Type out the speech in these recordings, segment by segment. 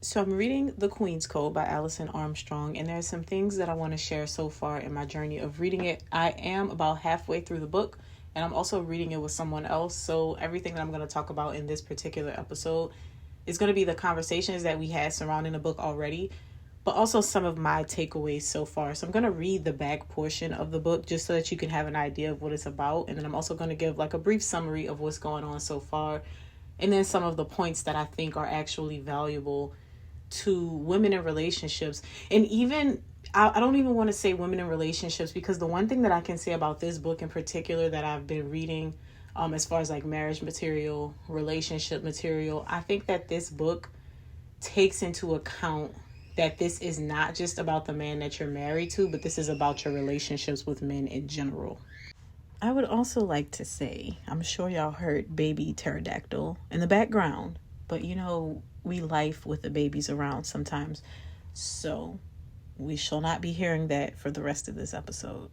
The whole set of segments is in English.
So I'm reading The Queen's Code by Alison Armstrong, and there's some things that I want to share so far in my journey of reading it. I am about halfway through the book, and I'm also reading it with someone else. So everything that I'm going to talk about in this particular episode is going to be the conversations that we had surrounding the book already, but also some of my takeaways so far. So I'm going to read the back portion of the book just so that you can have an idea of what it's about. And then I'm also going to give like a brief summary of what's going on so far, and then some of the points that I think are actually valuable to women in relationships. And even I don't even want to say women in relationships, because the one thing that I can say about this book in particular that I've been reading, as far as like marriage material, relationship material, I think that this book takes into account that this is not just about the man that you're married to, but this is about your relationships with men in general. I would also like to say, I'm sure y'all heard baby pterodactyl in the background, but we life with the babies around sometimes. So we shall not be hearing that for the rest of this episode.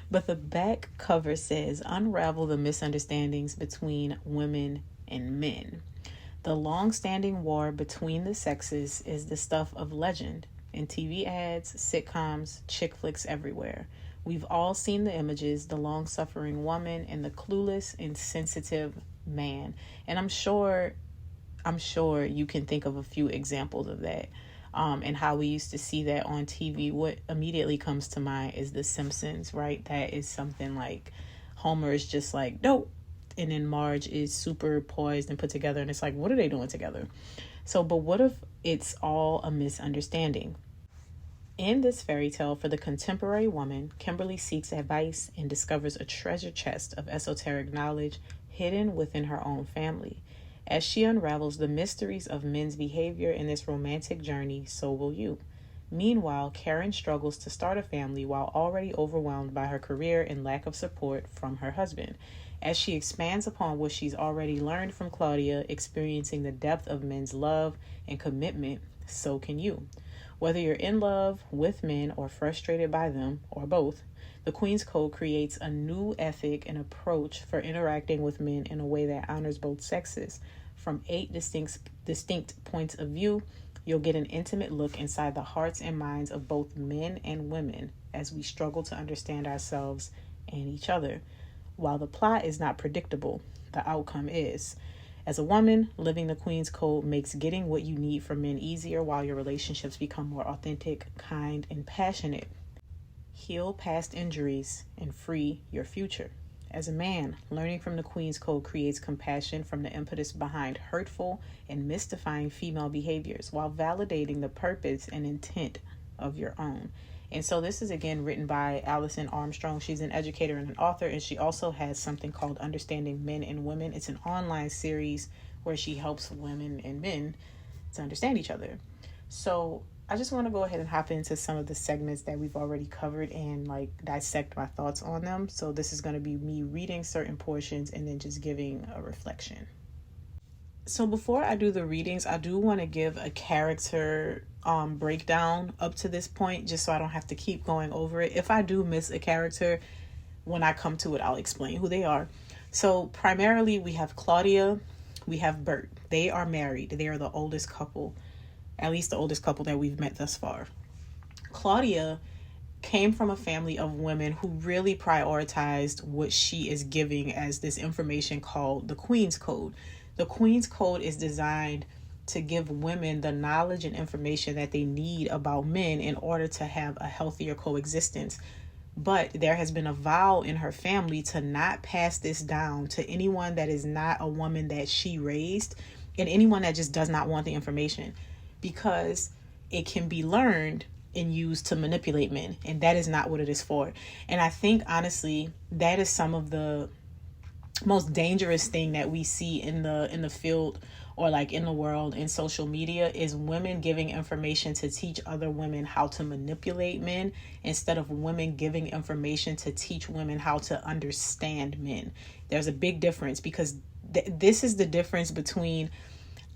But the back cover says, unravel the misunderstandings between women and men. The long-standing war between the sexes is the stuff of legend in TV ads, sitcoms, chick flicks everywhere. We've all seen the images, the long-suffering woman and the clueless, insensitive man. And I'm sure you can think of a few examples of that, and how we used to see that on TV. What immediately comes to mind is The Simpsons, right? That is something like Homer is just like, no. And then Marge is super poised and put together. And it's like, what are they doing together? So, but what if it's all a misunderstanding? In this fairy tale for the contemporary woman, Kimberly seeks advice and discovers a treasure chest of esoteric knowledge hidden within her own family. As she unravels the mysteries of men's behavior in this romantic journey, so will you. Meanwhile, Karen struggles to start a family while already overwhelmed by her career and lack of support from her husband. As she expands upon what she's already learned from Claudia, experiencing the depth of men's love and commitment, so can you. Whether you're in love with men or frustrated by them, or both, the Queen's Code creates a new ethic and approach for interacting with men in a way that honors both sexes. From 8 distinct points of view, you'll get an intimate look inside the hearts and minds of both men and women as we struggle to understand ourselves and each other. While the plot is not predictable, the outcome is. As a woman, living the Queen's Code makes getting what you need from men easier, while your relationships become more authentic, kind, and passionate. Heal past injuries and free your future. As a man, learning from the Queen's Code creates compassion from the impetus behind hurtful and mystifying female behaviors, while validating the purpose and intent of your own. And so this is again written by Alison Armstrong. She's an educator and an author, and she also has something called Understanding Men and Women. It's an online series where she helps women and men to understand each other. So I just want to go ahead and hop into some of the segments that we've already covered and like dissect my thoughts on them. So this is going to be me reading certain portions and then just giving a reflection. So before I do the readings, I do want to give a character breakdown up to this point, just so I don't have to keep going over it. If I do miss a character, when I come to it, I'll explain who they are. So primarily we have Claudia, we have Bert. They are married. They are the oldest couple, at least the oldest couple that we've met thus far. Claudia came from a family of women who really prioritized what she is giving as this information called the Queen's Code. The Queen's Code is designed to give women the knowledge and information that they need about men in order to have a healthier coexistence. But there has been a vow in her family to not pass this down to anyone that is not a woman that she raised, and anyone that just does not want the information, because it can be learned and used to manipulate men, and that is not what it is for. And I think honestly that is some of the most dangerous thing that we see in the field, or like in the world, in social media, is women giving information to teach other women how to manipulate men, instead of women giving information to teach women how to understand men. There's a big difference, because this is the difference between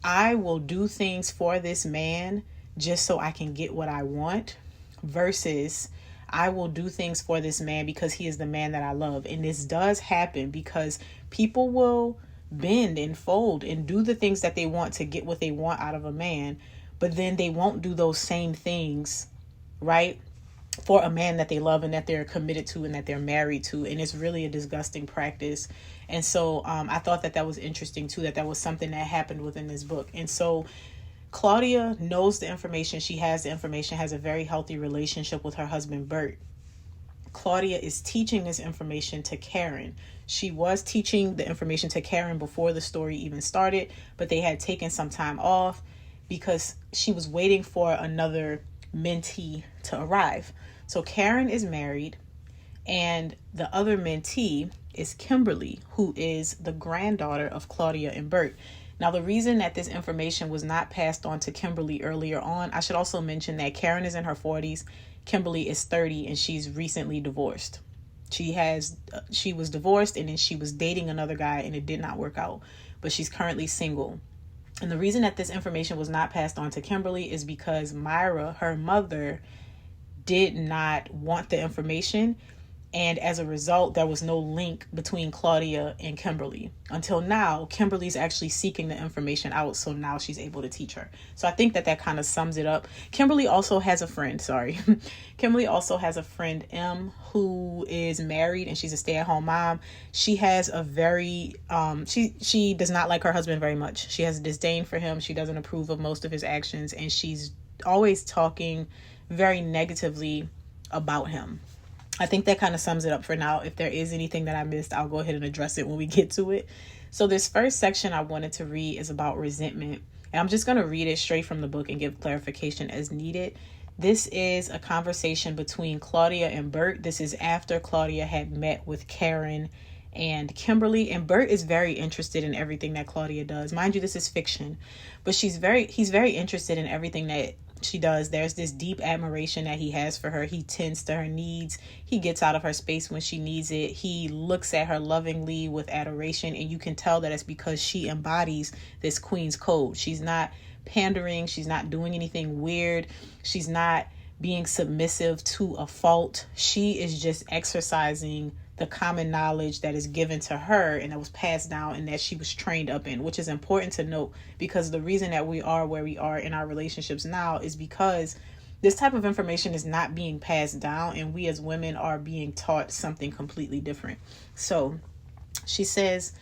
I will do things for this man just so I can get what I want, versus I will do things for this man because he is the man that I love. And this does happen because people will bend and fold and do the things that they want to get what they want out of a man. but then they won't do those same things, right, for a man that they love and that they're committed to and that they're married to. And it's really a disgusting practice. And so I thought that was interesting too, that was something that happened within this book. And so Claudia knows the information. She has the information, has a very healthy relationship with her husband, Bert. Claudia is teaching this information to Karen. She was teaching the information to Karen before the story even started, but they had taken some time off because she was waiting for another mentee to arrive. So Karen is married, and the other mentee is Kimberly, who is the granddaughter of Claudia and Bert. Now, the reason that this information was not passed on to Kimberly earlier on, I should also mention that Karen is in her 40s, Kimberly is 30, and she's recently divorced. She was divorced, and then she was dating another guy, and it did not work out, but she's currently single. And the reason that this information was not passed on to Kimberly is because Myra, her mother, did not want the information. And as a result, there was no link between Claudia and Kimberly until now. Kimberly's actually seeking the information out. So now she's able to teach her. So I think that kind of sums it up. Kimberly also has a friend. Kimberly also has a friend, M, who is married and she's a stay-at-home mom. She has a very, she does not like her husband very much. She has disdain for him. She doesn't approve of most of his actions. And she's always talking very negatively about him. I think that kind of sums it up for now. If there is anything that I missed, I'll go ahead and address it when we get to it. So this first section I wanted to read is about resentment. And I'm just going to read it straight from the book and give clarification as needed. This is a conversation between Claudia and Bert. This is after Claudia had met with Karen and Kimberly. And Bert is very interested in everything that Claudia does. Mind you, this is fiction. But he's very interested in everything that she does. There's this deep admiration that he has for her. He tends to her needs. He gets out of her space when she needs it. He looks at her lovingly with adoration, and you can tell that it's because she embodies this queen's code. She's not pandering. She's not doing anything weird. She's not being submissive to a fault. She is just exercising the common knowledge that is given to her and that was passed down and that she was trained up in, which is important to note, because the reason that we are where we are in our relationships now is because this type of information is not being passed down, and we as women are being taught something completely different. So she says,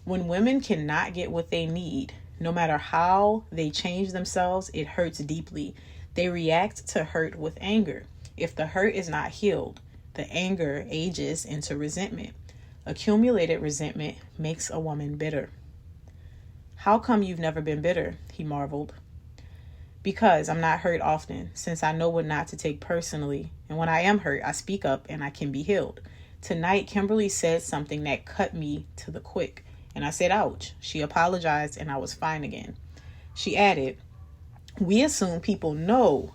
when women cannot get what they need, no matter how they change themselves, it hurts deeply. They react to hurt with anger. If the hurt is not healed, the anger ages into resentment. Accumulated resentment makes a woman bitter. How come you've never been bitter? He marveled. Because I'm not hurt often, since I know what not to take personally. And when I am hurt, I speak up and I can be healed. Tonight, Kimberly said something that cut me to the quick. And I said, ouch. She apologized and I was fine again. She added, we assume people know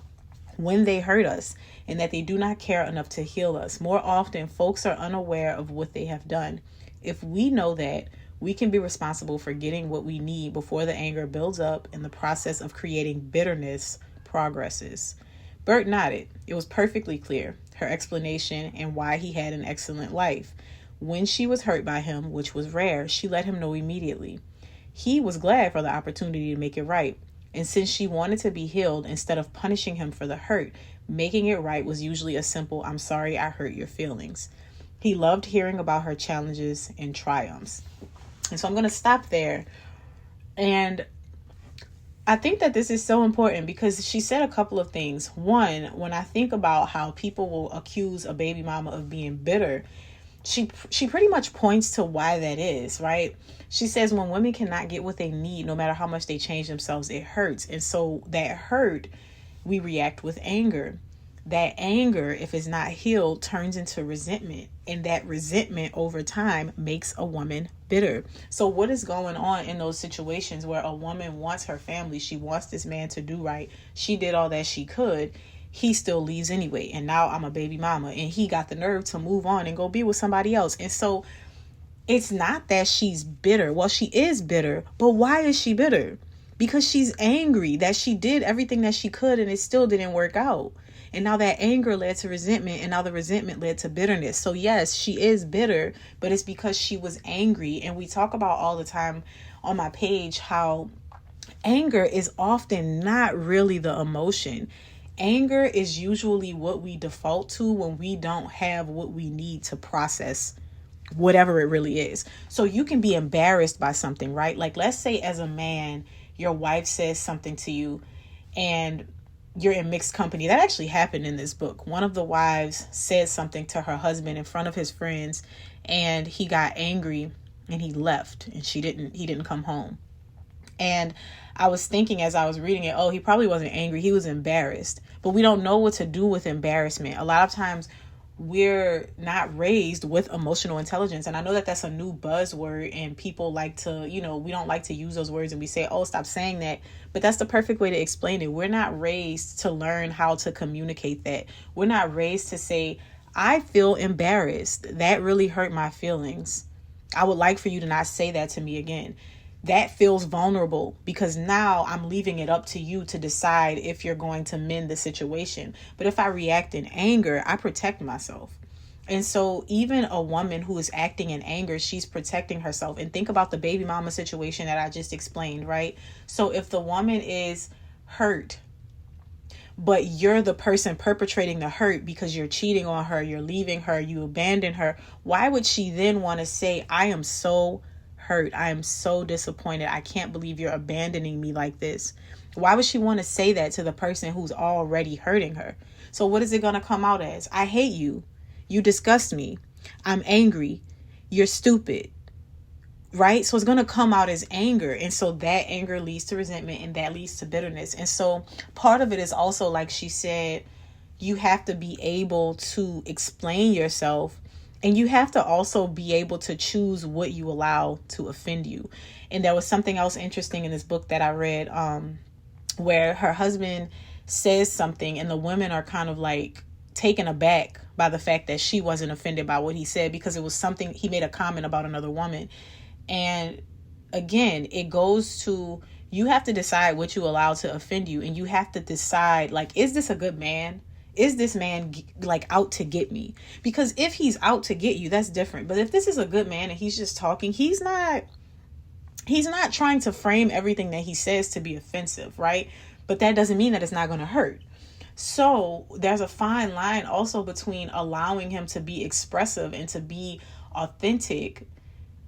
when they hurt us and that they do not care enough to heal us. More often, folks are unaware of what they have done. If we know that, we can be responsible for getting what we need before the anger builds up and the process of creating bitterness progresses. Bert nodded. It was perfectly clear, her explanation and why he had an excellent life. When she was hurt by him, which was rare, she let him know immediately. He was glad for the opportunity to make it right. And since she wanted to be healed, instead of punishing him for the hurt, making it right was usually a simple, I'm sorry I hurt your feelings. He loved hearing about her challenges and triumphs. And so I'm going to stop there. And I think that this is so important because she said a couple of things. One, when I think about how people will accuse a baby mama of being bitter, she pretty much points to why that is, right? She says when women cannot get what they need, no matter how much they change themselves, it hurts. And so that hurt, we react with anger. That anger, if it's not healed, turns into resentment. And that resentment over time makes a woman bitter. So what is going on in those situations where a woman wants her family? She wants this man to do right. She did all that she could. He still leaves anyway. And now I'm a baby mama. And he got the nerve to move on and go be with somebody else. And so it's not that she's bitter. Well, she is bitter. But why is she bitter? Because she's angry that she did everything that she could and it still didn't work out. And now that anger led to resentment, and now the resentment led to bitterness. So yes, she is bitter, but it's because she was angry. And we talk about all the time on my page how anger is often not really the emotion. Anger is usually what we default to when we don't have what we need to process whatever it really is. So you can be embarrassed by something, right? Like, let's say as a man, your wife says something to you and you're in mixed company. That actually happened in this book. One of the wives said something to her husband in front of his friends, and he got angry and he left, and he didn't come home. And I was thinking as I was reading it, oh, he probably wasn't angry. He was embarrassed. But we don't know what to do with embarrassment. A lot of times we're not raised with emotional intelligence. And I know that that's a new buzzword, and people like to, we don't like to use those words, and we say, oh, stop saying that. But that's the perfect way to explain it. We're not raised to learn how to communicate that. We're not raised to say, I feel embarrassed. That really hurt my feelings. I would like for you to not say that to me again. That feels vulnerable, because now I'm leaving it up to you to decide if you're going to mend the situation. But if I react in anger, I protect myself. And so even a woman who is acting in anger, she's protecting herself. And think about the baby mama situation that I just explained, right? So if the woman is hurt, but you're the person perpetrating the hurt because you're cheating on her, you're leaving her, you abandon her, why would she then want to say, I am so hurt, I am so disappointed, I can't believe you're abandoning me like this? Why would she want to say that to the person who's already hurting her? So what is it going to come out as? I hate you. You disgust me. I'm angry. You're stupid. Right? So it's going to come out as anger. And so that anger leads to resentment, and that leads to bitterness. And so part of it is also, like she said, you have to be able to explain yourself, and you have to also be able to choose what you allow to offend you. And there was something else interesting in this book that I read, where her husband says something and the women are kind of like taken aback by the fact that she wasn't offended by what he said, because it was something, he made a comment about another woman. And again, it goes to, you have to decide what you allow to offend you. And you have to decide, like, is this a good man? Is this man like out to get me? Because if he's out to get you, that's different. But if this is a good man and he's just talking, he's not trying to frame everything that he says to be offensive, right? But that doesn't mean that it's not going to hurt. So there's a fine line also between allowing him to be expressive and to be authentic,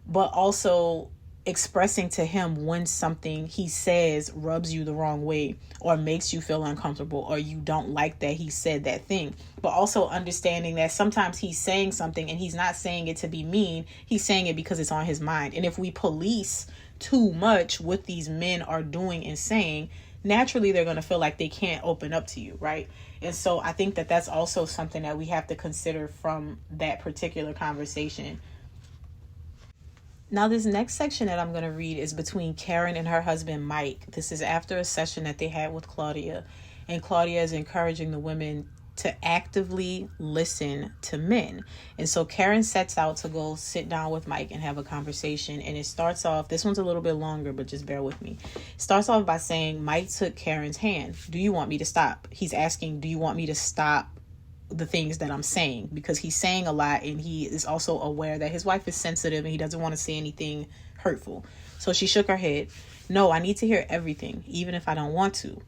but also expressing to him when something he says rubs you the wrong way or makes you feel uncomfortable, or you don't like that he said that thing. But also understanding that sometimes he's saying something and he's not saying it to be mean. He's saying it because it's on his mind. And if we police too much what these men are doing and saying, naturally they're going to feel like they can't open up to you, right? And so I think that that's also something that we have to consider from that particular conversation. Now, this next section that I'm going to read is between Karen and her husband, Mike. This is after a session that they had with Claudia. And Claudia is encouraging the women to actively listen to men. And so Karen sets out to go sit down with Mike and have a conversation. And it starts off, this one's a little bit longer, but just bear with me. It starts off by saying, Mike took Karen's hand. Do you want me to stop? He's asking, do you want me to stop the things that I'm saying? Because he's saying a lot, and he is also aware that his wife is sensitive and he doesn't want to say anything hurtful. So she shook her head. No, I need to hear everything, even if I don't want to.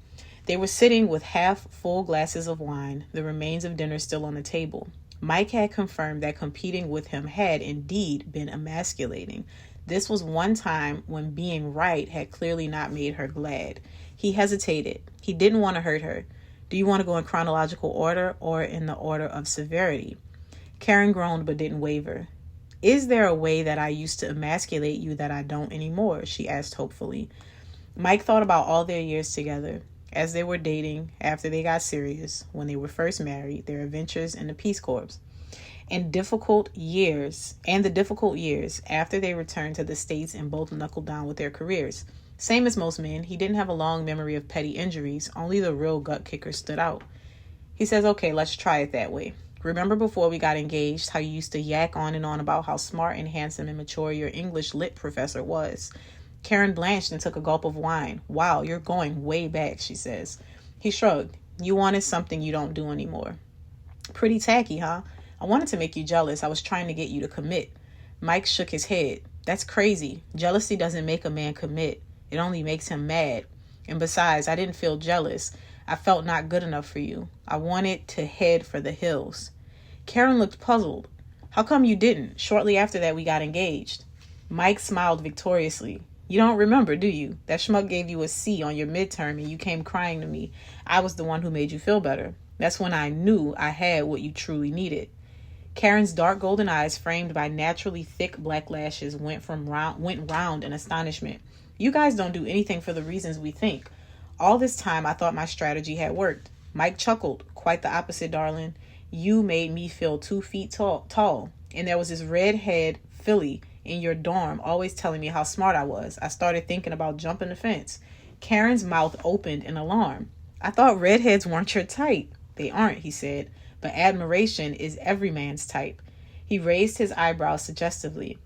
They were sitting with half full glasses of wine, the remains of dinner still on the table. Mike had confirmed that competing with him had indeed been emasculating. This was one time when being right had clearly not made her glad. He hesitated. He didn't want to hurt her. Do you want to go in chronological order or in the order of severity? Karen groaned but didn't waver. Is there a way that I used to emasculate you that I don't anymore? She asked hopefully. Mike thought about all their years together, as they were dating, after they got serious, when they were first married, their adventures in the Peace Corps, and the difficult years after they returned to the States and both knuckled down with their careers. Same as most men, he didn't have a long memory of petty injuries. Only the real gut kickers stood out. He says, okay, let's try it that way. Remember before we got engaged, how you used to yak on and on about how smart and handsome and mature your English lit professor was? Karen blanched and took a gulp of wine. Wow, you're going way back, she says. He shrugged. You wanted something you don't do anymore. Pretty tacky, huh? I wanted to make you jealous. I was trying to get you to commit. Mike shook his head. That's crazy. Jealousy doesn't make a man commit. It only makes him mad. And besides, I didn't feel jealous. I felt not good enough for you. I wanted to head for the hills. Karen looked puzzled. How come you didn't? Shortly after that, we got engaged. Mike smiled victoriously. You don't remember, do you? That schmuck gave you a C on your midterm and you came crying to me. I was the one who made you feel better. That's when I knew I had what you truly needed. Karen's dark golden eyes, framed by naturally thick black lashes, went round in astonishment. You guys don't do anything for the reasons we think. All this time, I thought my strategy had worked. Mike chuckled. Quite the opposite, darling. You made me feel 2 feet tall. And there was this redhead filly in your dorm always telling me how smart I was. I started thinking about jumping the fence. Karen's mouth opened in alarm. I thought redheads weren't your type. They aren't, he said. But admiration is every man's type. He raised his eyebrows suggestively.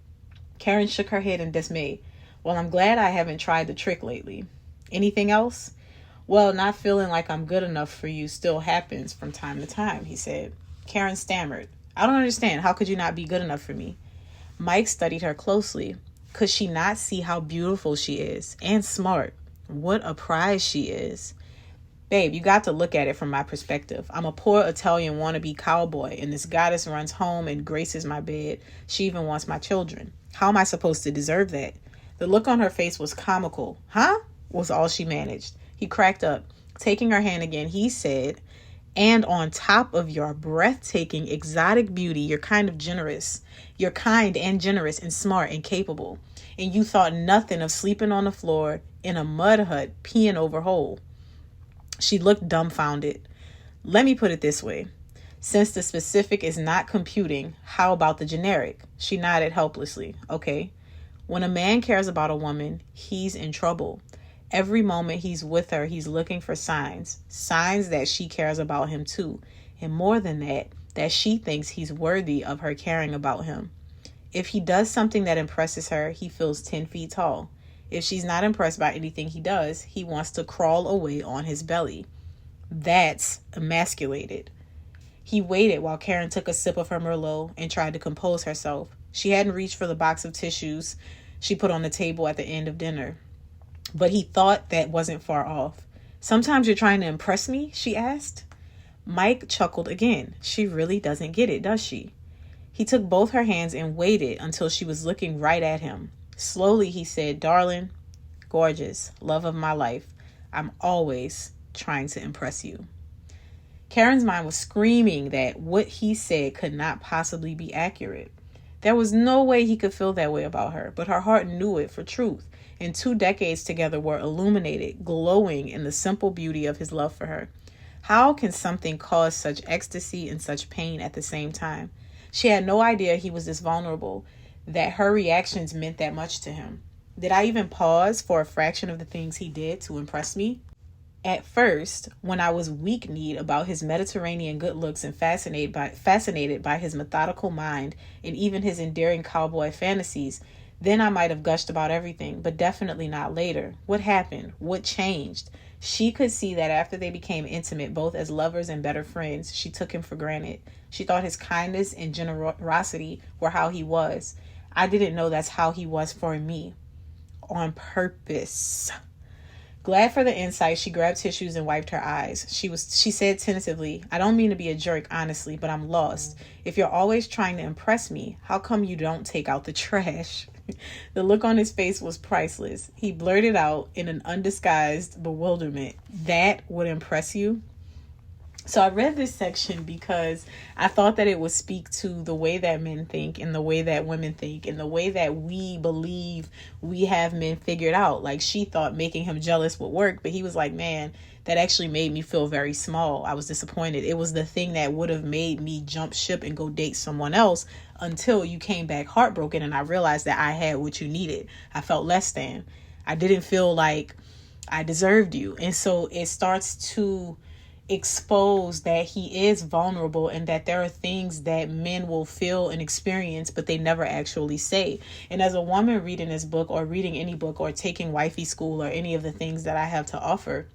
Karen shook her head in dismay. Well, I'm glad I haven't tried the trick lately. Anything else? Well, not feeling like I'm good enough for you still happens from time to time, he said. Karen stammered. I don't understand. How could you not be good enough for me? Mike studied her closely. Could she not see how beautiful she is and smart? What a prize she is. Babe, you got to look at it from my perspective. I'm a poor Italian wannabe cowboy, and this goddess runs home and graces my bed. She even wants my children. How am I supposed to deserve that? The look on her face was comical. Huh? Was all she managed. He cracked up. Taking her hand again, he said, and on top of your breathtaking, exotic beauty, you're kind and generous and smart and capable. And you thought nothing of sleeping on the floor in a mud hut, peeing over whole. She looked dumbfounded. Let me put it this way. Since the specific is not computing, how about the generic? She nodded helplessly. Okay. When a man cares about a woman, he's in trouble. Every moment he's with her, he's looking for signs that she cares about him too. And more than that she thinks he's worthy of her caring about him. If he does something that impresses her, he feels 10 feet tall. If she's not impressed by anything he does, he wants to crawl away on his belly. That's emasculated. He waited while Karen took a sip of her Merlot and tried to compose herself. She hadn't reached for the box of tissues she put on the table at the end of dinner. But he thought that wasn't far off. Sometimes you're trying to impress me, she asked. Mike chuckled again. She really doesn't get it, does she? He took both her hands and waited until she was looking right at him. Slowly, he said, darling, gorgeous, love of my life, I'm always trying to impress you. Karen's mind was screaming that what he said could not possibly be accurate. There was no way he could feel that way about her, but her heart knew it for truth. And 2 decades together were illuminated, glowing in the simple beauty of his love for her. How can something cause such ecstasy and such pain at the same time? She had no idea he was this vulnerable, that her reactions meant that much to him. Did I even pause for a fraction of the things he did to impress me? At first, when I was weak-kneed about his Mediterranean good looks and fascinated by his methodical mind and even his endearing cowboy fantasies, then I might have gushed about everything, but definitely not later. What happened? What changed? She could see that after they became intimate, both as lovers and better friends, she took him for granted. She thought his kindness and generosity were how he was. I didn't know that's how he was for me. On purpose. Glad for the insight, she grabbed tissues and wiped her eyes. She said tentatively, I don't mean to be a jerk, honestly, but I'm lost. If you're always trying to impress me, how come you don't take out the trash? The look on his face was priceless. He blurted out in an undisguised bewilderment, that would impress you? So I read this section because I thought that it would speak to the way that men think and the way that women think and the way that we believe we have men figured out. Like, she thought making him jealous would work, but he was like, man, that actually made me feel very small. I was disappointed. It was the thing that would have made me jump ship and go date someone else until you came back heartbroken and I realized that I had what you needed. I felt less than. I didn't feel like I deserved you. And so it starts to expose that he is vulnerable and that there are things that men will feel and experience, but they never actually say. And as a woman reading this book or reading any book or taking wifey school or any of the things that I have to offer,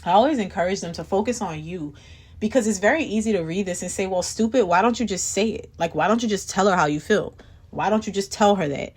I always encourage them to focus on you, because it's very easy to read this and say, well, stupid, why don't you just say it? Like, why don't you just tell her how you feel? Why don't you just tell her that?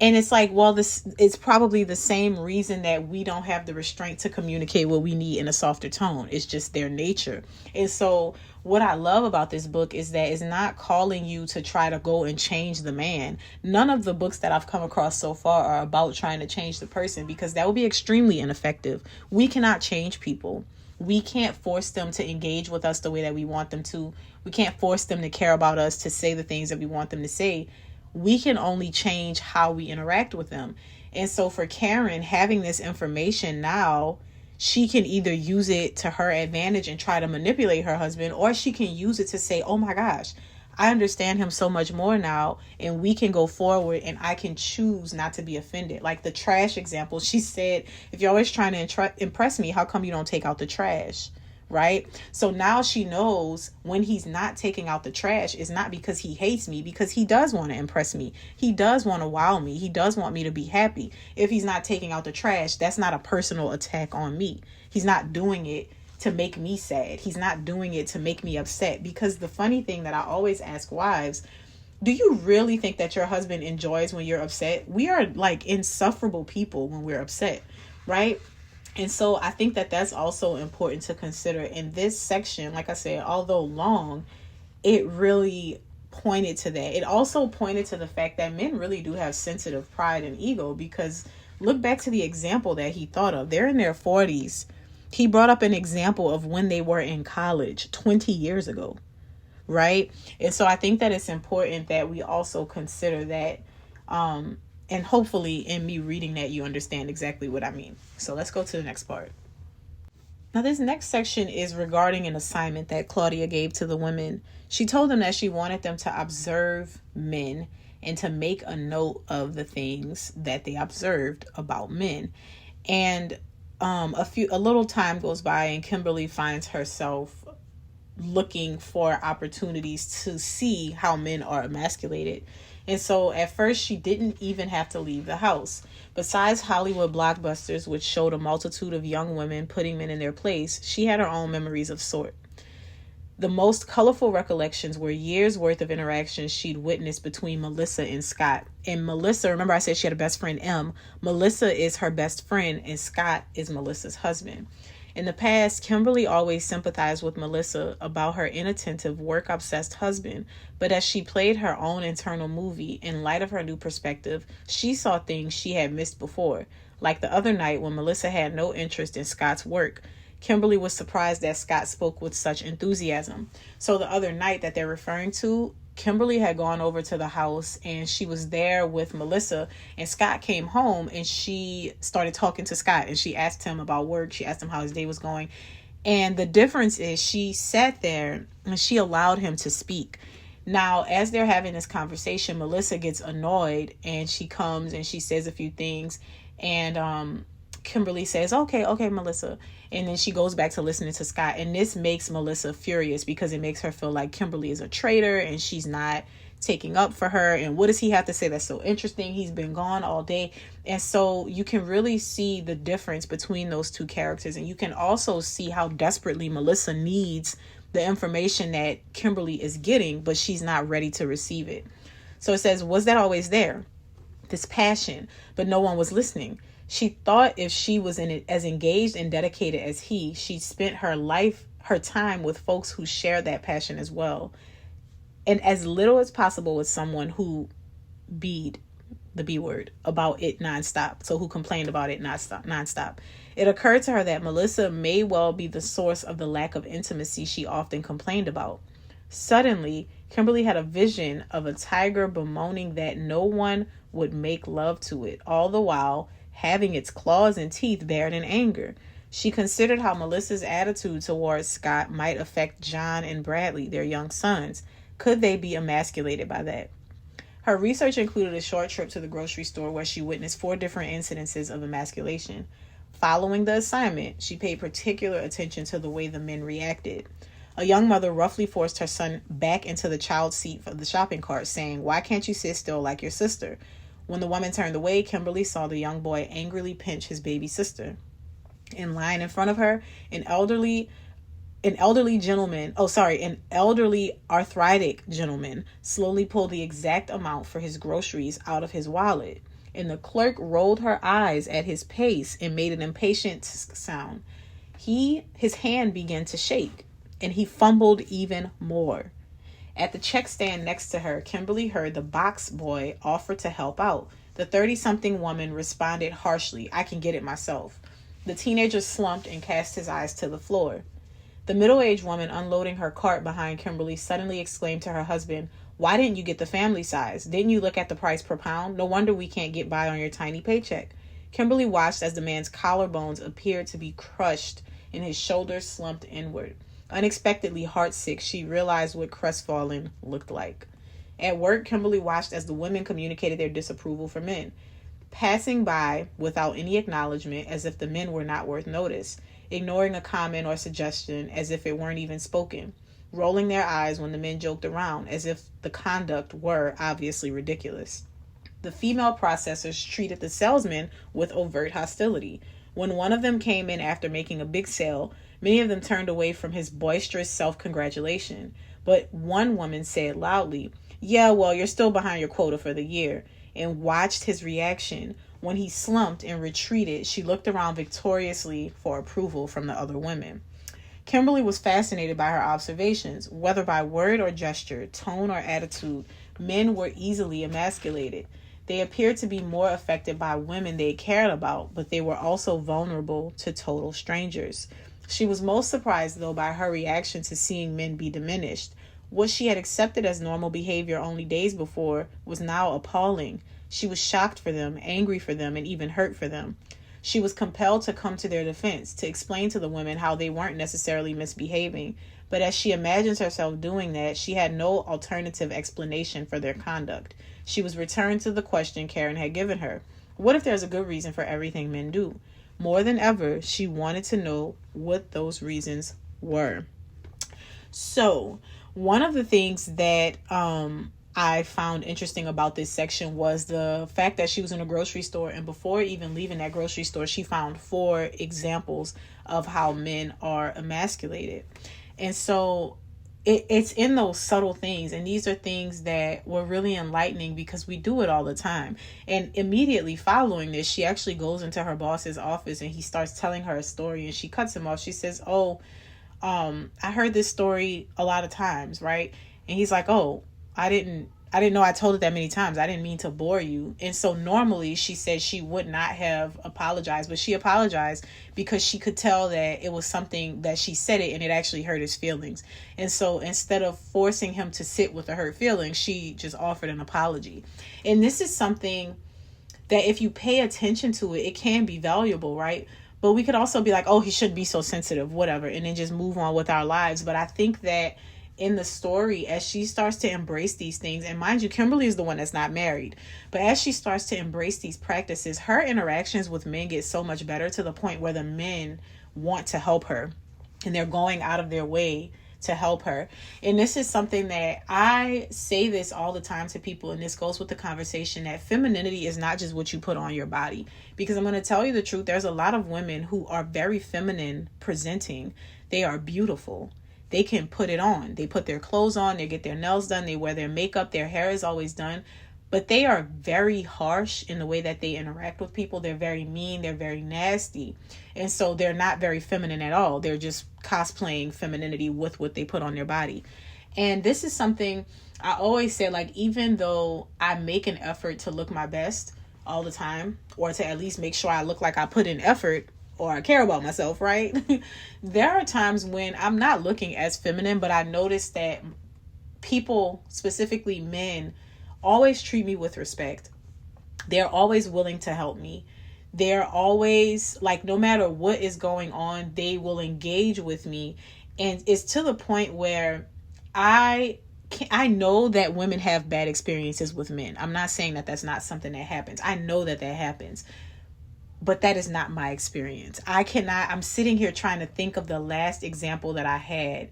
And it's like, well, this it's probably the same reason that we don't have the restraint to communicate what we need in a softer tone. It's just their nature. And so what I love about this book is that it's not calling you to try to go and change the man. None of the books that I've come across so far are about trying to change the person, because that would be extremely ineffective. We cannot change people. We can't force them to engage with us the way that we want them to. We can't force them to care about us, to say the things that we want them to say. We can only change how we interact with them. And so for Karen, having this information now, she can either use it to her advantage and try to manipulate her husband, or she can use it to say, oh my gosh, I understand him so much more now, and we can go forward, and I can choose not to be offended. Like the trash example, she said, if you're always trying to impress me, how come you don't take out the trash? Right? So now she knows when he's not taking out the trash, it's not because he hates me, because he does want to impress me. He does want to wow me. He does want me to be happy. If he's not taking out the trash, that's not a personal attack on me. He's not doing it to make me sad. He's not doing it to make me upset. Because the funny thing that I always ask wives, do you really think that your husband enjoys when you're upset? We are like insufferable people when we're upset, right? And so I think that that's also important to consider in this section. Like I said, although long, it really pointed to that. It also pointed to the fact that men really do have sensitive pride and ego, because look back to the example that he thought of. They're in their 40s. He brought up an example of when they were in college 20 years ago, right? And so I think that it's important that we also consider that. And hopefully in me reading that, you understand exactly what I mean. So let's go to the next part. Now, this next section is regarding an assignment that Claudia gave to the women. She told them that she wanted them to observe men and to make a note of the things that they observed about men. And a little time goes by and Kimberly finds herself looking for opportunities to see how men are emasculated. And so at first she didn't even have to leave the house. Besides Hollywood blockbusters, which showed a multitude of young women putting men in their place, she had her own memories of sort. The most colorful recollections were years worth of interactions she'd witnessed between Melissa and Scott. And Melissa, remember I said she had a best friend, M. Melissa is her best friend and Scott is Melissa's husband. In the past, Kimberly always sympathized with Melissa about her inattentive, work-obsessed husband, but as she played her own internal movie, in light of her new perspective, she saw things she had missed before. Like the other night when Melissa had no interest in Scott's work, Kimberly was surprised that Scott spoke with such enthusiasm. So the other night that they're referring to, Kimberly had gone over to the house and she was there with Melissa, and Scott came home and she started talking to Scott and she asked him about work. She asked him how his day was going. And the difference is she sat there and she allowed him to speak. Now, as they're having this conversation, Melissa gets annoyed and she comes and she says a few things, and Kimberly says, okay, Melissa. And then she goes back to listening to Scott. And this makes Melissa furious because it makes her feel like Kimberly is a traitor and she's not taking up for her. And what does he have to say that's so interesting? He's been gone all day. And so you can really see the difference between those two characters. And you can also see how desperately Melissa needs the information that Kimberly is getting, but she's not ready to receive it. So it says, was that always there? This passion, but no one was listening. She thought if she was in it as engaged and dedicated as he, she spent her time with folks who shared that passion as well. And as little as possible with someone who the B word, about it nonstop. So who complained about it nonstop. It occurred to her that Melissa may well be the source of the lack of intimacy she often complained about. Suddenly, Kimberly had a vision of a tiger bemoaning that no one would make love to it, all the while having its claws and teeth bared in anger. She considered how Melissa's attitude towards Scott might affect John and Bradley, their young sons. Could they be emasculated by that? Her research included a short trip to the grocery store where she witnessed 4 different incidences of emasculation. Following the assignment, she paid particular attention to the way the men reacted. A young mother roughly forced her son back into the child seat of the shopping cart, saying, "Why can't you sit still like your sister?" When the woman turned away, Kimberly saw the young boy angrily pinch his baby sister. In line in front of her, an elderly arthritic gentleman slowly pulled the exact amount for his groceries out of his wallet. and the clerk rolled her eyes at his pace and made an impatient sound. His hand began to shake, and he fumbled even more. At the check stand next to her, Kimberly heard the box boy offer to help out. The 30-something woman responded harshly, "I can get it myself." The teenager slumped and cast his eyes to the floor. The middle-aged woman unloading her cart behind Kimberly suddenly exclaimed to her husband, "Why didn't you get the family size? Didn't you look at the price per pound? No wonder we can't get by on your tiny paycheck." Kimberly watched as the man's collarbones appeared to be crushed and his shoulders slumped inward. Unexpectedly heartsick, she realized what crestfallen looked like. At work, Kimberly watched as the women communicated their disapproval for men, passing by without any acknowledgement as if the men were not worth notice, ignoring a comment or suggestion as if it weren't even spoken, rolling their eyes when the men joked around as if the conduct were obviously ridiculous. The female processors treated the salesmen with overt hostility. When one of them came in after making a big sale, many of them turned away from his boisterous self-congratulation. But one woman said loudly, "Yeah, well, you're still behind your quota for the year," and watched his reaction. When he slumped and retreated, she looked around victoriously for approval from the other women. Kimberly was fascinated by her observations. Whether by word or gesture, tone or attitude, men were easily emasculated. They appeared to be more affected by women they cared about, but they were also vulnerable to total strangers. She was most surprised, though, by her reaction to seeing men be diminished. What she had accepted as normal behavior only days before was now appalling. She was shocked for them, angry for them, and even hurt for them. She was compelled to come to their defense, to explain to the women how they weren't necessarily misbehaving. But as she imagines herself doing that, she had no alternative explanation for their conduct. She was returned to the question Karen had given her. What if there's a good reason for everything men do? More than ever, she wanted to know what those reasons were. So, one of the things that I found interesting about this section was the fact that she was in a grocery store, and before even leaving that grocery store, she found 4 examples of how men are emasculated. And so it's in those subtle things, and these are things that were really enlightening because we do it all the time. And immediately following this, she actually goes into her boss's office and he starts telling her a story, and she cuts him off. She says, I heard this story a lot of times, right? And he's like, "Oh, I didn't know I told it that many times. I didn't mean to bore you." And so normally she said she would not have apologized, but she apologized because she could tell that it was something that she said it and it actually hurt his feelings. And so instead of forcing him to sit with the hurt feelings, she just offered an apology. And this is something that if you pay attention to it, it can be valuable, right? But we could also be like, "Oh, he shouldn't be so sensitive," whatever, and then just move on with our lives. But I think that in the story, as she starts to embrace these things, and mind you, Kimberly is the one that's not married, but as she starts to embrace these practices, her interactions with men get so much better to the point where the men want to help her and they're going out of their way to help her. And this is something that I say this all the time to people, and this goes with the conversation that femininity is not just what you put on your body. Because I'm going to tell you the truth, there's a lot of women who are very feminine presenting. They are beautiful. They can put it on. They put their clothes on, they get their nails done, they wear their makeup, their hair is always done. But they are very harsh in the way that they interact with people. They're very mean. They're very nasty. And so they're not very feminine at all. They're just cosplaying femininity with what they put on their body. And this is something I always say, like, even though I make an effort to look my best all the time, or to at least make sure I look like I put in effort, or I care about myself, right? There are times when I'm not looking as feminine, but I notice that people, specifically men, always treat me with respect. They're always willing to help me. They're always, like, no matter what is going on, they will engage with me. And it's to the point where I know that women have bad experiences with men. I'm not saying that that's not something that happens. I know that that happens. But that is not my experience. I'm sitting here trying to think of the last example that I had.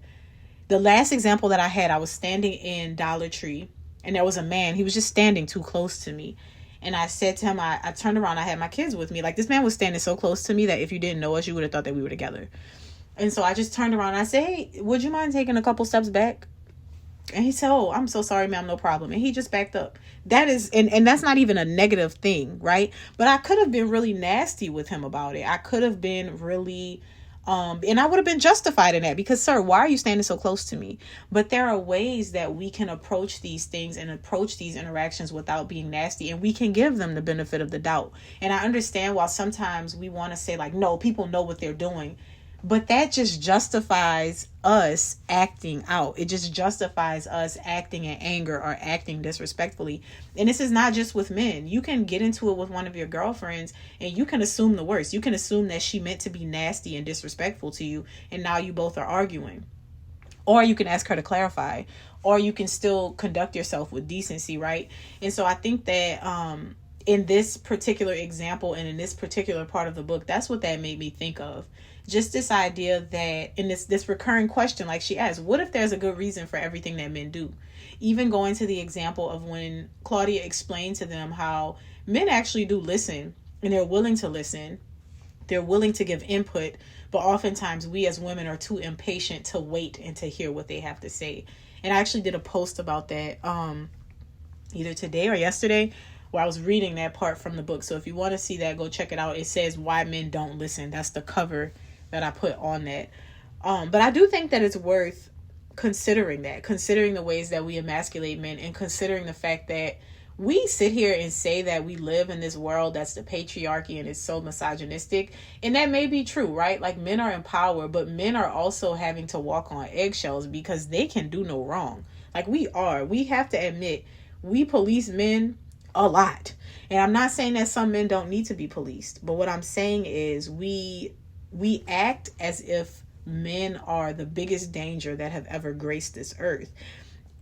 The last example that I had, I was standing in Dollar Tree, and there was a man. He was just standing too close to me. And I said to him, I turned around, I had my kids with me. Like, this man was standing so close to me that if you didn't know us, you would have thought that we were together. And so I just turned around and I said, "Hey, would you mind taking a couple steps back?" And he said, "Oh, I'm so sorry, ma'am, no problem." And he just backed up. That is, and that's not even a negative thing, right? But I could have been really nasty with him about it. I could have been really, and I would have been justified in that because, sir, why are you standing so close to me? But there are ways that we can approach these things and approach these interactions without being nasty, and we can give them the benefit of the doubt. And I understand while sometimes we want to say like, no, people know what they're doing. But that just justifies us acting out. It just justifies us acting in anger or acting disrespectfully. And this is not just with men. You can get into it with one of your girlfriends and you can assume the worst. You can assume that she meant to be nasty and disrespectful to you. And now you both are arguing. Or you can ask her to clarify. Or you can still conduct yourself with decency, right? And so I think that in this particular example and in this particular part of the book, that's what that made me think of. Just this idea that in this recurring question, like she asked, what if there's a good reason for everything that men do? Even going to the example of when Claudia explained to them how men actually do listen and they're willing to listen. They're willing to give input, but oftentimes we as women are too impatient to wait and to hear what they have to say. And I actually did a post about that either today or yesterday, where I was reading that part from the book. So if you want to see that, go check it out. It says Why Men Don't Listen. That's the cover that I put on that. But I do think that it's worth considering the ways that we emasculate men, and considering the fact that we sit here and say that we live in this world that's the patriarchy and it's so misogynistic. And that may be true, right? Like, men are in power, but men are also having to walk on eggshells because they can do no wrong. Like, we have to admit, we police men a lot. And I'm not saying that some men don't need to be policed, but what I'm saying is we act as if men are the biggest danger that have ever graced this earth.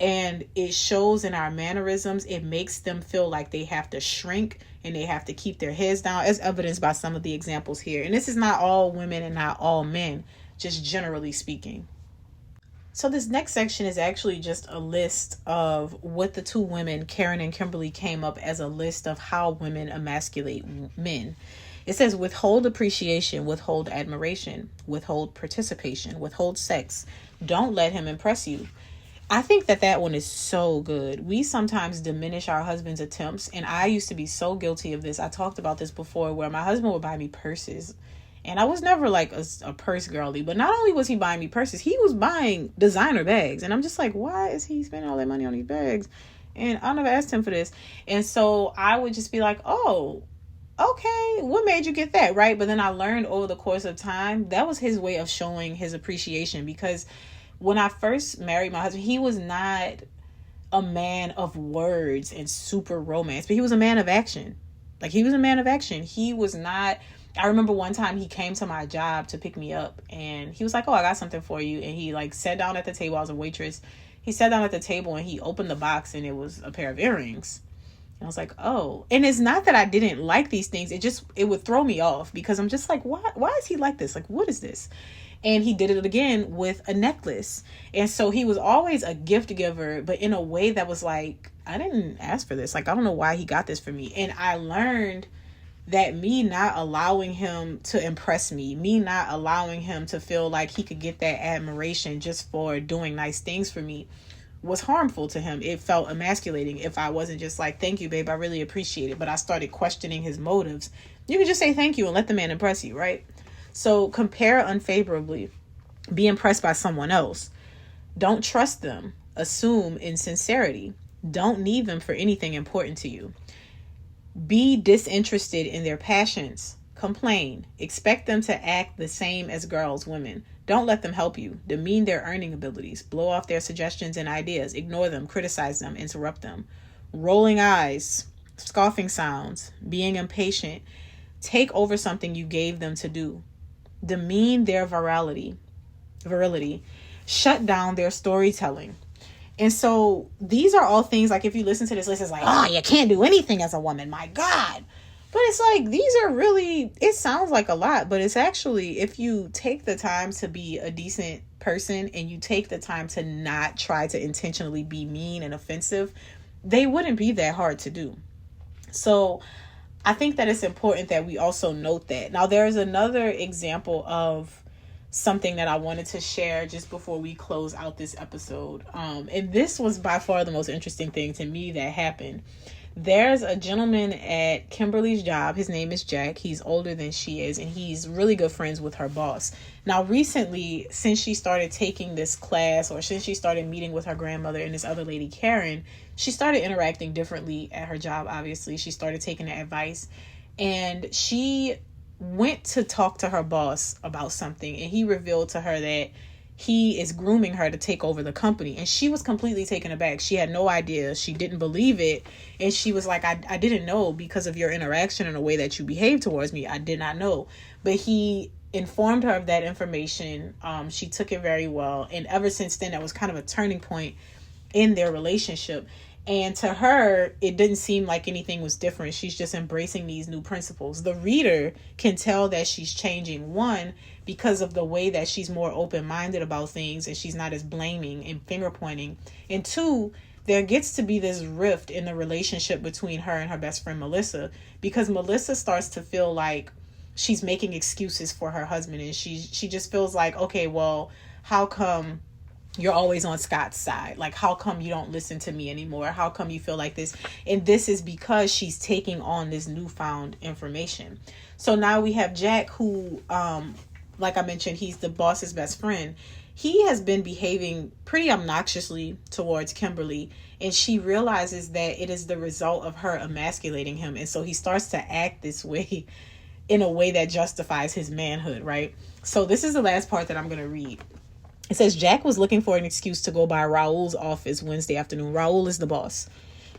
And it shows in our mannerisms. It makes them feel like they have to shrink and they have to keep their heads down, as evidenced by some of the examples here. And this is not all women and not all men, just generally speaking. So this next section is actually just a list of what the two women, Karen and Kimberly, came up as a list of how women emasculate men. It says withhold appreciation, withhold admiration, withhold participation, withhold sex. Don't let him impress you. I think that one is so good. We sometimes diminish our husband's attempts, and I used to be so guilty of this. I talked about this before, where my husband would buy me purses. And I was never like a purse girly, but not only was he buying me purses, he was buying designer bags. And I'm just like, why is he spending all that money on these bags? And I never asked him for this. And so I would just be like, oh, okay, what made you get that, right? But then I learned over the course of time, that was his way of showing his appreciation. Because when I first married my husband, he was not a man of words and super romance, but he was a man of action. Like, he was a man of action. He was not... I remember one time he came to my job to pick me up, and he was like, oh, I got something for you. And he like sat down at the table. I was a waitress. He sat down at the table and he opened the box, and it was a pair of earrings. And I was like, oh. And it's not that I didn't like these things. It would throw me off because I'm just like, why is he like this? Like, what is this? And he did it again with a necklace. And so he was always a gift giver, but in a way that was like, I didn't ask for this. Like, I don't know why he got this for me. And I learned that me not allowing him to impress me not allowing him to feel like he could get that admiration just for doing nice things for me, was harmful to him. It felt emasculating if I wasn't just like, thank you, babe, I really appreciate it. But I started questioning his motives. You can just say thank you and let the man impress you, right? So compare unfavorably. Be impressed by someone else. Don't trust them. Assume insincerity. Don't need them for anything important to you. Be disinterested in their passions. Complain. Expect them to act the same as girls, women. Don't let them help you. Demean their earning abilities. Blow off their suggestions and ideas. Ignore them. Criticize them. Interrupt them. Rolling eyes. Scoffing sounds. Being impatient. Take over something you gave them to do. Demean their virility. Shut down their storytelling. And so these are all things, like, if you listen to this list, it's like, oh, you can't do anything as a woman. My God. But it's like, these are really, it sounds like a lot, but it's actually, if you take the time to be a decent person and you take the time to not try to intentionally be mean and offensive, they wouldn't be that hard to do. So I think that it's important that we also note that. Now, there's another example of something that I wanted to share just before we close out this episode. And this was by far the most interesting thing to me that happened. There's a gentleman at Kimberly's job. His name is Jack. He's older than she is, and he's really good friends with her boss. Now, recently, since she started taking this class, or since she started meeting with her grandmother and this other lady, Karen, she started interacting differently at her job, obviously. She started taking the advice, and she went to talk to her boss about something, and he revealed to her that he is grooming her to take over the company. And she was completely taken aback. She had no idea. She didn't believe it. And she was like, I didn't know because of your interaction and the way that you behave towards me. I did not know. But he informed her of that information. She took it very well. And ever since then, that was kind of a turning point in their relationship. And to her, it didn't seem like anything was different. She's just embracing these new principles. The reader can tell that she's changing, one, because of the way that she's more open-minded about things and she's not as blaming and finger-pointing. And two, there gets to be this rift in the relationship between her and her best friend, Melissa, because Melissa starts to feel like she's making excuses for her husband. And she just feels like, okay, well, how come you're always on Scott's side? Like, how come you don't listen to me anymore? How come you feel like this? And this is because she's taking on this newfound information. So now we have Jack, who, like I mentioned, he's the boss's best friend. He has been behaving pretty obnoxiously towards Kimberly, and she realizes that it is the result of her emasculating him. And so he starts to act this way in a way that justifies his manhood, right? So this is the last part that I'm going to read. It says, Jack was looking for an excuse to go by Raul's office Wednesday afternoon. Raul is the boss.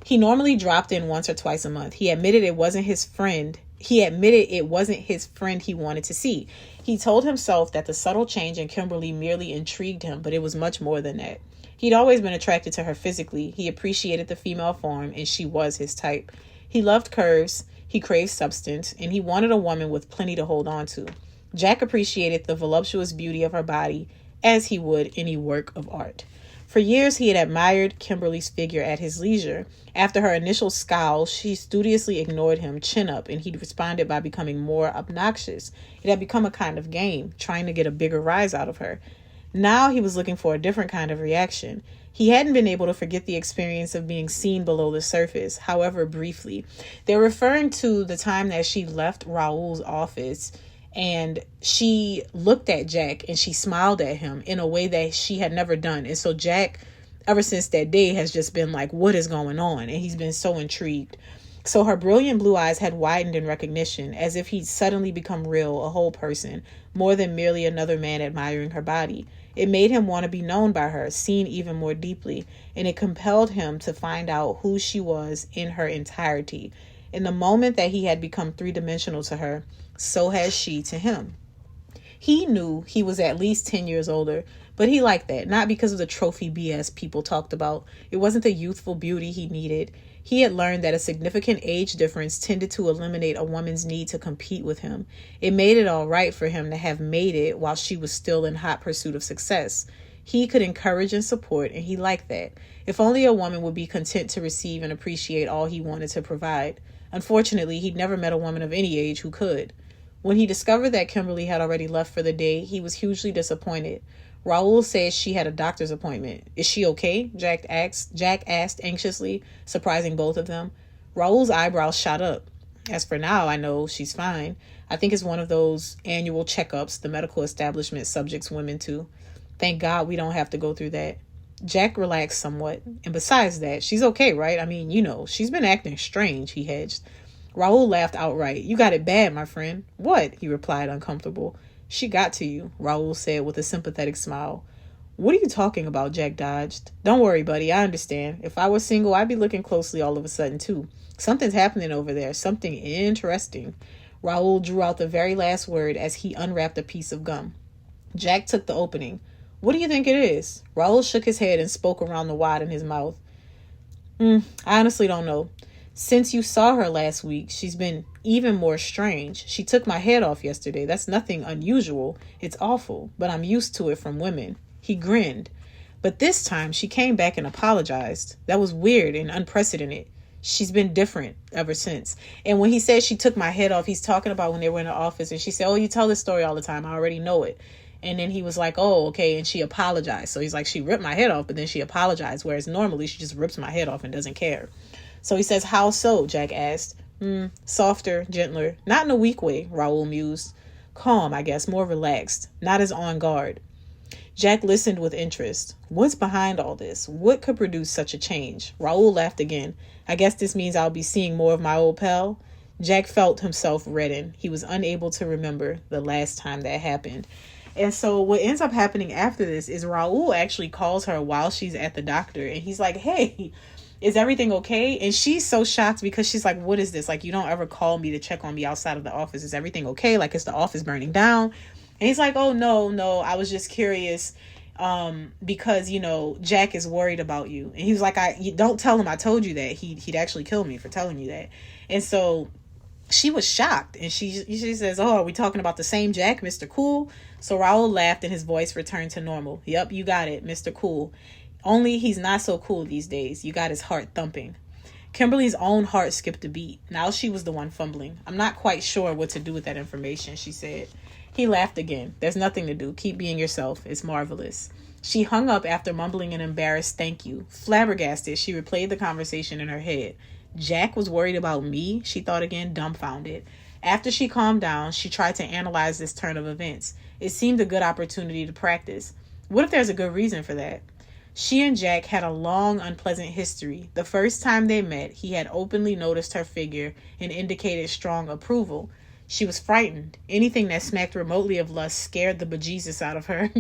He normally dropped in once or twice a month. He admitted it wasn't his friend he wanted to see. He told himself that the subtle change in Kimberly merely intrigued him, but it was much more than that. He'd always been attracted to her physically. He appreciated the female form, and she was his type. He loved curves, he craved substance, and he wanted a woman with plenty to hold on to. Jack appreciated the voluptuous beauty of her body, as he would any work of art. For years, he had admired Kimberly's figure at his leisure. After her initial scowl, she studiously ignored him, chin up, and he responded by becoming more obnoxious. It had become a kind of game, trying to get a bigger rise out of her. Now he was looking for a different kind of reaction. He hadn't been able to forget the experience of being seen below the surface, however briefly. They're referring to the time that she left Raul's office, and she looked at Jack and she smiled at him in a way that she had never done. And so Jack, ever since that day, has just been like, what is going on? And he's been so intrigued. So her brilliant blue eyes had widened in recognition, as if he'd suddenly become real, a whole person, more than merely another man admiring her body. It made him want to be known by her, seen even more deeply, and it compelled him to find out who she was in her entirety. In the moment that he had become three-dimensional to her, so has she to him. He knew he was at least 10 years older, but he liked that, not because of the trophy BS people talked about. It wasn't the youthful beauty he needed. He had learned that a significant age difference tended to eliminate a woman's need to compete with him. It made it all right for him to have made it while she was still in hot pursuit of success. He could encourage and support, and he liked that. If only a woman would be content to receive and appreciate all he wanted to provide. Unfortunately, he'd never met a woman of any age who could. When he discovered that Kimberly had already left for the day, he was hugely disappointed. Raul says she had a doctor's appointment. Is she okay? Jack asked anxiously, surprising both of them. Raul's eyebrows shot up. As for now, I know she's fine. I think it's one of those annual checkups the medical establishment subjects women to. Thank God we don't have to go through that. Jack relaxed somewhat. And besides that, she's okay, right? I mean, she's been acting strange, he hedged. Raul laughed outright. You got it bad, my friend. What? He replied, uncomfortable. She got to you, Raul said with a sympathetic smile. What are you talking about? Jack dodged. Don't worry, buddy. I understand. If I was single, I'd be looking closely all of a sudden, too. Something's happening over there. Something interesting. Raul drew out the very last word as he unwrapped a piece of gum. Jack took the opening. What do you think it is? Raul shook his head and spoke around the wad in his mouth. I honestly don't know. Since you saw her last week, she's been even more strange. She took my head off yesterday. That's nothing unusual. It's awful, but I'm used to it from women. He grinned. But this time she came back and apologized. That was weird and unprecedented. She's been different ever since. And when he said she took my head off, he's talking about when they were in the office and she said, oh, you tell this story all the time. I already know it. And then he was like, oh, okay. And she apologized. So he's like, she ripped my head off, but then she apologized. Whereas normally she just rips my head off and doesn't care. So he says, how so? Jack asked. Softer, gentler, not in a weak way, Raoul mused. Calm, I guess, more relaxed, not as on guard. Jack listened with interest. What's behind all this? What could produce such a change? Raoul laughed again. I guess this means I'll be seeing more of my old pal. Jack felt himself redden. He was unable to remember the last time that happened. And so what ends up happening after this is Raoul actually calls her while she's at the doctor. And he's like, hey, is everything okay? And she's so shocked because she's like, what is this? Like, you don't ever call me to check on me outside of the office. Is everything okay? Like, is the office burning down? And he's like, oh, no, I was just curious because, Jack is worried about you. And he was like, you don't tell him I told you that. He'd actually kill me for telling you that. And so she was shocked. And she says, oh, are we talking about the same Jack, Mr. Cool? So Raoul laughed and his voice returned to normal. Yep, you got it, Mr. Cool. Only he's not so cool these days. You got his heart thumping. Kimberly's own heart skipped a beat. Now she was the one fumbling. I'm not quite sure what to do with that information, she said. He laughed again. There's nothing to do. Keep being yourself. It's marvelous. She hung up after mumbling an embarrassed thank you. Flabbergasted, she replayed the conversation in her head. Jack was worried about me, she thought again, dumbfounded. After she calmed down, she tried to analyze this turn of events. It seemed a good opportunity to practice. What if there's a good reason for that? She and Jack had a long, unpleasant history. The first time they met, he had openly noticed her figure and indicated strong approval. She was frightened. Anything that smacked remotely of lust scared the bejesus out of her.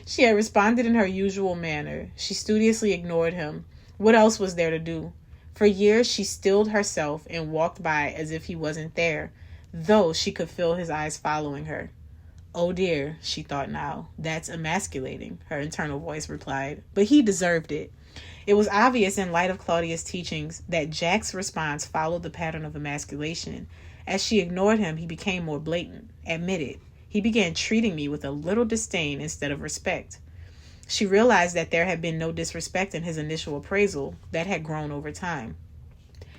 She had responded in her usual manner. She studiously ignored him. What else was there to do? For years, she stilled herself and walked by as if he wasn't there, though she could feel his eyes following her. Oh dear, she thought now. That's emasculating, her internal voice replied. But he deserved it. It was obvious in light of Claudia's teachings that Jack's response followed the pattern of emasculation. As she ignored him, he became more blatant. Admit it. He began treating me with a little disdain instead of respect. She realized that there had been no disrespect in his initial appraisal. That had grown over time.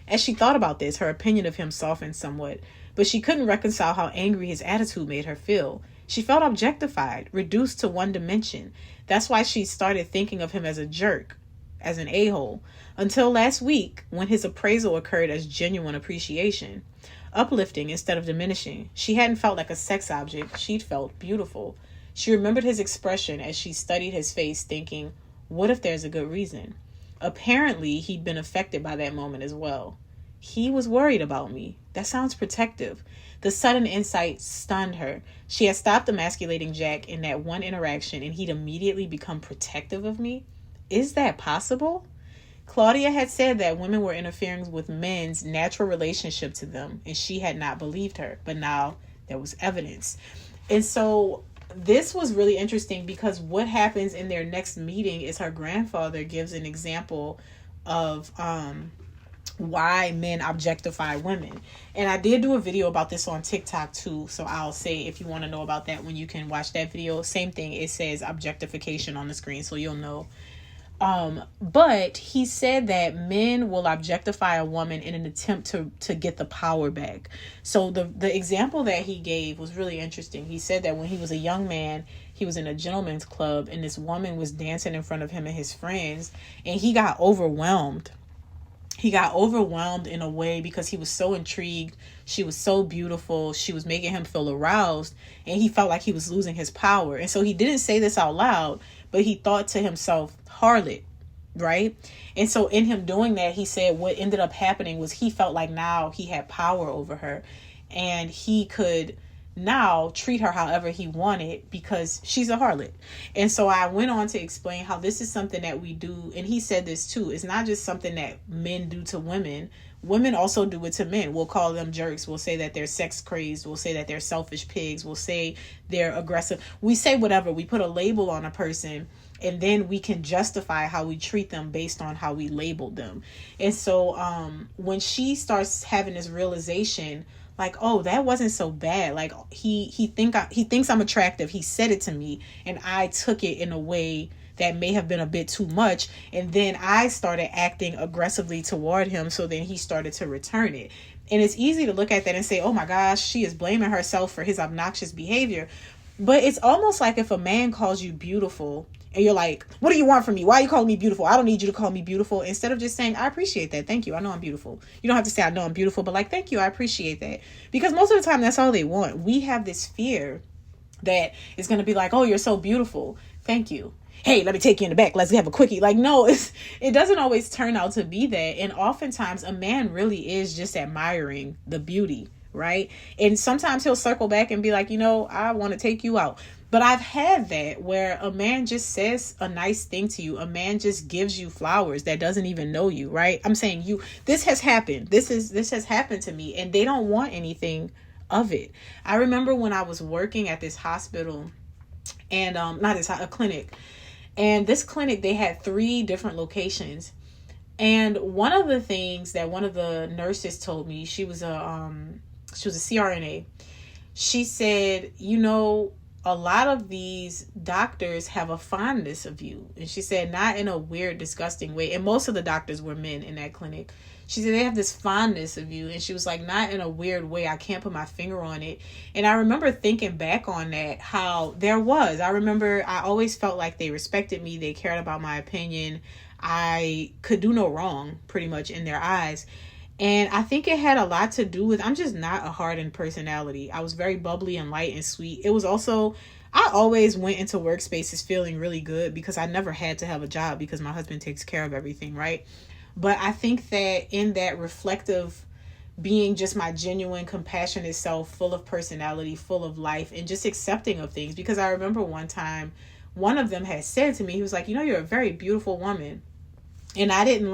As she thought about this, her opinion of him softened somewhat, but she couldn't reconcile how angry his attitude made her feel. She felt objectified, reduced to one dimension. That's why she started thinking of him as a jerk, as an a-hole, until last week when his appraisal occurred as genuine appreciation. Uplifting instead of diminishing. She hadn't felt like a sex object. She'd felt beautiful. She remembered his expression as she studied his face, thinking, what if there's a good reason? Apparently, he'd been affected by that moment as well. He was worried about me. That sounds protective. The sudden insight stunned her. She had stopped emasculating Jack in that one interaction, and he'd immediately become protective of me? Is that possible? Claudia had said that women were interfering with men's natural relationship to them, and she had not believed her. But now there was evidence. And so this was really interesting because what happens in their next meeting is her grandfather gives an example of why men objectify women. And I did do a video about this on TikTok too. So I'll say if you want to know about that when you can watch that video. Same thing. It says objectification on the screen so you'll know. But he said that men will objectify a woman in an attempt to get the power back. So the example that he gave was really interesting. He said that when he was a young man, he was in a gentleman's club and this woman was dancing in front of him and his friends, and he got overwhelmed. He got overwhelmed in a way because he was so intrigued. She was so beautiful. She was making him feel aroused, and he felt like he was losing his power. And so he didn't say this out loud, but he thought to himself, harlot, right? And so in him doing that, he said what ended up happening was he felt like now he had power over her, and he could now treat her however he wanted because she's a harlot. And so I went on to explain how this is something that we do. And he said this too. It's not just something that men do to women. Women also do it to men. We'll call them jerks. We'll say that they're sex crazed. We'll say that they're selfish pigs. We'll say they're aggressive. We say whatever. We put a label on a person, and then we can justify how we treat them based on how we labeled them. And so when she starts having this realization, like, oh, that wasn't so bad. Like he thinks I'm attractive. He said it to me, and I took it in a way that may have been a bit too much. And then I started acting aggressively toward him. So then he started to return it. And it's easy to look at that and say, oh my gosh, she is blaming herself for his obnoxious behavior. But it's almost like if a man calls you beautiful and you're like, what do you want from me? Why are you calling me beautiful? I don't need you to call me beautiful. Instead of just saying, I appreciate that. Thank you. I know I'm beautiful. You don't have to say, I know I'm beautiful, but like, thank you. I appreciate that. Because most of the time, that's all they want. We have this fear that it's going to be like, oh, you're so beautiful. Thank you. Hey, let me take you in the back. Let's have a quickie. Like, no, it doesn't always turn out to be that. And oftentimes a man really is just admiring the beauty, right? And sometimes he'll circle back and be like, I want to take you out. But I've had that where a man just says a nice thing to you. A man just gives you flowers that doesn't even know you, right? I'm saying this has happened. This has happened to me, and they don't want anything of it. I remember when I was working at this hospital and a clinic. And this clinic, they had 3 different locations. And one of the things that one of the nurses told me, she was a CRNA. She said, a lot of these doctors have a fondness of you. And she said, not in a weird, disgusting way. And most of the doctors were men in that clinic. She said, they have this fondness of you. And she was like, not in a weird way. I can't put my finger on it. And I remember thinking back on that, how I remember I always felt like they respected me. They cared about my opinion. I could do no wrong, pretty much, in their eyes. And I think it had a lot to do with, I'm just not a hardened personality. I was very bubbly and light and sweet. It was also, I always went into workspaces feeling really good because I never had to have a job because my husband takes care of everything, right? But I think that in that reflective being just my genuine, compassionate self, full of personality, full of life, and just accepting of things. Because I remember one time, one of them had said to me, he was like, you're a very beautiful woman. And I didn't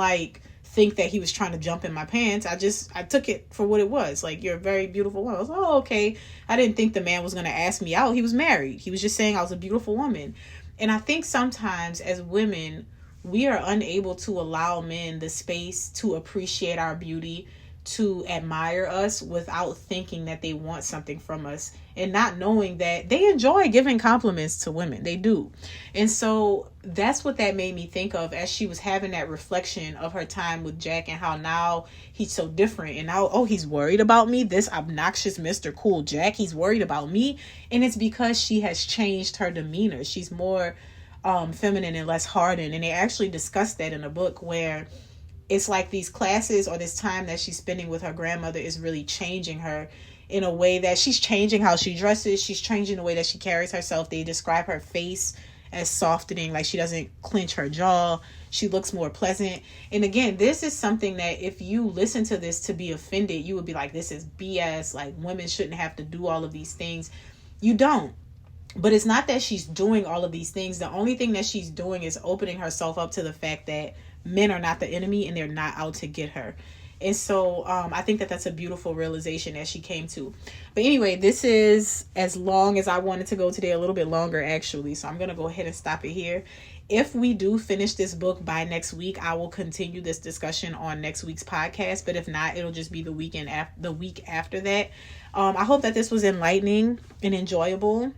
think that he was trying to jump in my pants. I took it for what it was. Like, you're a very beautiful woman. I was like, oh, okay. I didn't think the man was going to ask me out. He was married. He was just saying I was a beautiful woman. And I think sometimes as women, we are unable to allow men the space to appreciate our beauty, to admire us without thinking that they want something from us, and not knowing that they enjoy giving compliments to women. They do. And so that's what that made me think of as she was having that reflection of her time with Jack and how now he's so different. And now, oh, he's worried about me. This obnoxious Mr. Cool Jack, he's worried about me. And it's because she has changed her demeanor. She's more feminine and less hardened. And they actually discussed that in a book where it's like these classes or this time that she's spending with her grandmother is really changing her in a way that she's changing how she dresses. She's changing the way that she carries herself. They describe her face as softening, like she doesn't clench her jaw. She looks more pleasant. And again, this is something that if you listen to this to be offended, you would be like, this is BS. Like, women shouldn't have to do all of these things. You don't. But it's not that she's doing all of these things. The only thing that she's doing is opening herself up to the fact that men are not the enemy and they're not out to get her. And so I think that that's a beautiful realization that she came to. But anyway, this is as long as I wanted to go today, a little bit longer actually. So I'm going to go ahead and stop it here. If we do finish this book by next week, I will continue this discussion on next week's podcast. But if not, it'll just be the week after that. I hope that this was enlightening and enjoyable.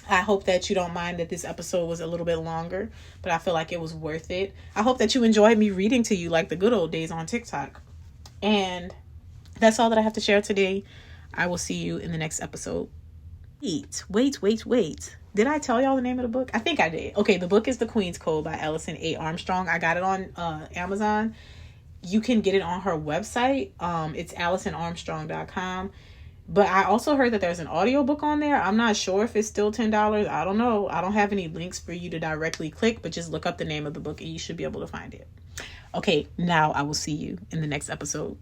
I hope that you don't mind that this episode was a little bit longer, but I feel like it was worth it. I hope that you enjoyed me reading to you like the good old days on TikTok. And that's all that I have to share today. I will see you in the next episode. Wait. Did I tell y'all the name of the book? I think I did. Okay, the book is The Queen's Code by Alison Armstrong. I got it on Amazon. You can get it on her website. It's AlisonArmstrong.com. But I also heard that there's an audiobook on there. I'm not sure if it's still $10. I don't know. I don't have any links for you to directly click, but just look up the name of the book and you should be able to find it. Okay, now I will see you in the next episode.